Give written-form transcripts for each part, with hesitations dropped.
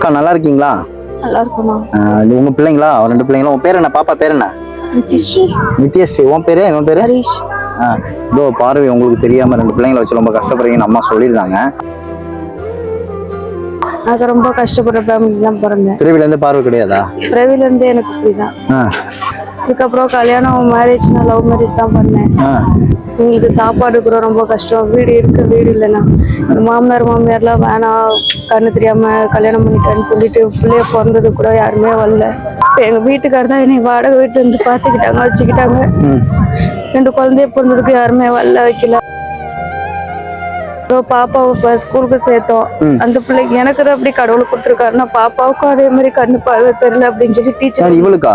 அக்கா நல்லா இருக்கீங்களா? நல்லா இருக்குமா? இது உங்க பிள்ளைங்களா? ரெண்டு பிள்ளைங்களா? உன் பேர் என்ன? பாப்பா பேர் என்ன? நித்யஸ்ரீ. உன் பேரு? என் பேரு ஹரிஷ். இதோ பார்வை உங்களுக்கு தெரியாம ரெண்டு பிள்ளைங்களை வச்சு ரொம்ப கஷ்டப்படுறீங்கன்னு அம்மா சொல்லியிருந்தாங்க. நான் ரொம்ப கஷ்டப்படுற ஃபேமிலி தான் பிறந்தேன். பிறவில இருந்து பார்வை கிடையாதா? பிறவில இருந்தே எனக்கு இப்படிதான். அதுக்கப்புறம் கல்யாணம் மேரேஜ் நான் லவ் மேரேஜ் தான் பண்ணேன். எங்களுக்கு சாப்பாடு கூட ரொம்ப கஷ்டம். வீடு இருக்கு, வீடு இல்லைன்னா மாமியார்லாம் வேணாம், கண்ணு தெரியாம கல்யாணம் பண்ணிட்டேன்னு சொல்லிட்டு பிள்ளைய பிறந்தது கூட யாருமே வரல. எங்க வீட்டுக்காரர் தான் என்னை வாடகை வீட்டுல இருந்து பாத்துக்கிட்டாங்க, வச்சுக்கிட்டாங்க. ரெண்டு குழந்தைய பிறந்ததுக்கு யாருமே வரல, வைக்கல. பாப்பாவை ஸ்கூலுக்கு சேர்த்தோம். அந்த பிள்ளைக்கு எனக்கு தான் அப்படி கடவுள் கொடுத்துருக்காருன்னா பாப்பாவுக்கும் அதே மாதிரி கண்ணு பார்வை தெரியல அப்படின்னு சொல்லி டீச்சர். இவளுக்கா?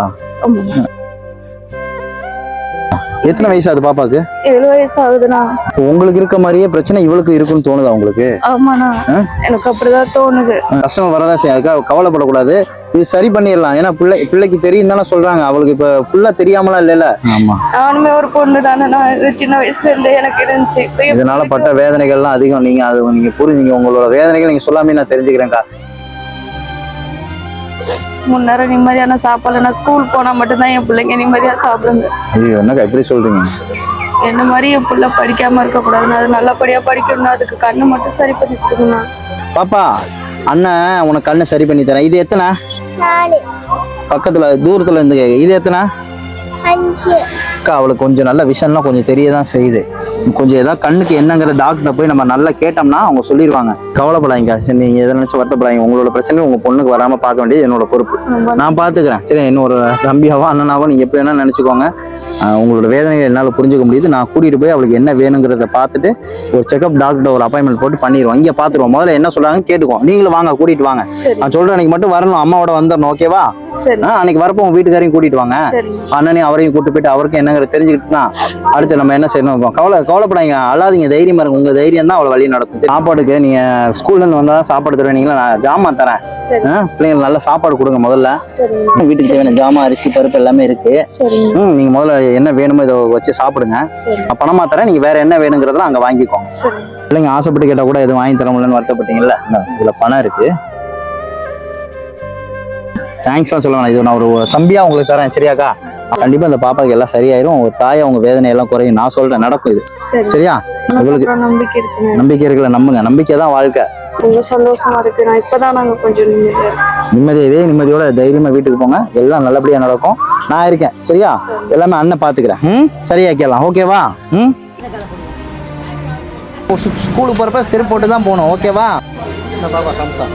எத்தனை வயசு ஆகுது பாப்பாக்கு? 7 வயசு ஆகுதுண்ணா. உங்களுக்கு இருக்க மாதிரியே பிரச்சனை இவளுக்கு இருக்குன்னு தோணுதா உங்களுக்கு? ஆமாண்ணா, எனக்கு அப்படிதான் தோணுது. கஷ்டம் வரதான் செய்யும், அதுக்காக கவலைப்படக்கூடாது. இது சரி பண்ணிடலாம். ஏன்னா பிள்ளைக்கு தெரியும் தானே சொல்றாங்க, அவளுக்கு இப்ப ஃபுல்லா தெரியாமலாம் இல்லைல்ல. ஆமா, நானுமே ஒரு பொண்ணு தானே. நான் சின்ன வயசுல இருந்தே எனக்கு இருந்துச்சு. இதனால பட்ட வேதனைகள்லாம் அதிகம். நீங்க புரிஞ்சுங்க, உங்களோட வேதனைகள் நீங்க சொல்லாமே நான் தெரிஞ்சுக்கிறேன்க்கா. முன்னேறம் நிம்மதியான சாப்பாடு. நான் ஸ்கூல் போனா மட்டும்தான் என் பிள்ளைங்க நிம்மதியா சாப்பிடுங்க. ஐயோ, என்னக்கா எப்படி சொல்றீங்க? என்ன மாதிரி என் பிள்ளை படிக்காம இருக்க கூடாதுன்னா, அது நல்லபடியா படிக்கணும்னா அதுக்கு கண்ணு மட்டும் சரி பண்ணி கொடுக்கணும்னா. பாப்பா, அண்ணன் உனக்கு கண்ணை சரி பண்ணி தரேன். இது எத்தனை? 4. பக்கத்துல தூரத்துல இருந்து கேட்க. இது எத்தனை? 5. அக்கா, அவளுக்கு கொஞ்சம் நல்ல விஷயம்லாம் கொஞ்சம் தெரியதான் செய்யுது. கொஞ்சம் ஏதாவது கண்ணுக்கு என்னங்கிற டாக்டரை போய் நம்ம நல்லா கேட்டோம்னா அவங்க சொல்லிடுவாங்க. கவலைப்படாதீங்க. சரி, நீங்க எதை நினைச்சு வருத்தப்படாதீங்க. உங்களோட பிரச்சனை உங்க பொண்ணுக்கு வராம பார்க்க வேண்டியது என்னோட பொறுப்பு. நான் பாத்துக்கிறேன். சரி, இன்னொரு தம்பியாவோ அண்ணனாவோ நீங்க எப்படி வேணா நினைச்சுக்கோங்க. உங்களோட வேதனைகள் என்னால புரிஞ்சுக்க முடியுது. நான் கூட்டிட்டு போய் அவளுக்கு என்ன வேணுங்கிறத பார்த்துட்டு ஒரு செக்அப் டாக்டர் ஒரு அப்பாயின்மெண்ட் போட்டு பண்ணிடுவோம். இங்க பாத்துருவோம். முதல்ல என்ன சொல்றாங்கன்னு கேட்டுக்கோ. நீங்களும் வாங்க, கூட்டிட்டு வாங்க. நான் சொல்றேன், அன்னைக்கு மட்டும் வரணும், அம்மாவோட வந்துடணும். ஓகேவா? அன்னைக்கு வரப்போ உங்க வீட்டுக்காரையும் கூட்டிட்டு வாங்க. அண்ணனையும் அவரையும் கூட்டு போயிட்டு அவருக்கு என்னங்கிற தெரிஞ்சுக்கிட்டுனா அடுத்து நம்ம என்ன செய்யணும். கவலைப்படாதீங்க, அழாதீங்க, தைரியமா இருக்கு. உங்க தைரியம் தான் அவளை வழி நடத்தும். சாப்பாடுக்கு நீங்க ஸ்கூல்ல இருந்து வந்தாதான் சாப்பாடு தருவீங்களா? நான் ஜாமான் தரேன். பிள்ளைங்களுக்கு நல்ல சாப்பாடு கொடுங்க. முதல்ல வீட்டுக்கு தேவையான ஜாமான், அரிசி, பருப்பு எல்லாமே இருக்கு. நீங்க முதல்ல என்ன வேணுமோ இதை வச்சு சாப்பிடுங்க. பணமா தரேன், நீங்க வேற என்ன வேணுங்கிறதெல்லாம் அங்க வாங்கிக்கோங்க. பிள்ளைங்க ஆசைப்பட்டு கேட்டா கூட எதுவும் வாங்கி தர முடியலன்னு வருத்தப்பட்டீங்கல்ல, இதுல பணம் இருக்கு. தேங்க்ஸ்லாம் சொல்லுவேன். இது நான் ஒரு தம்பியா உங்களுக்கு தரேன். சரியாக்கா? கண்டிப்பா இந்த பாப்பாக்கு எல்லாம் சரியாயிரும். உங்க தாயை உங்க வேதனை எல்லாம் குறையும். நான் சொல்றேன், நடக்கும் இது. சரியா? உங்களுக்கு நம்பிக்கை இருக்குல்ல? நம்புங்க, நம்பிக்கை தான் வாழ்க்கை. ரொம்ப சந்தோஷமா இருக்கு. நான் இப்பதான் நாங்க கொஞ்சம் இதே நிம்மதியோட தைரியமா வீட்டுக்கு போங்க. எல்லாம் நல்லபடியா நடக்கும். நான் இருக்கேன். சரியா? எல்லாமே அண்ணன் பாத்துக்கிறேன். சரியாக்கலாம். ஓகேவா? ஸ்கூலுக்கு போறப்ப செருப்பு போட்டு தான் போகணும். ஓகேவா? இந்த பாப்பா சம்சா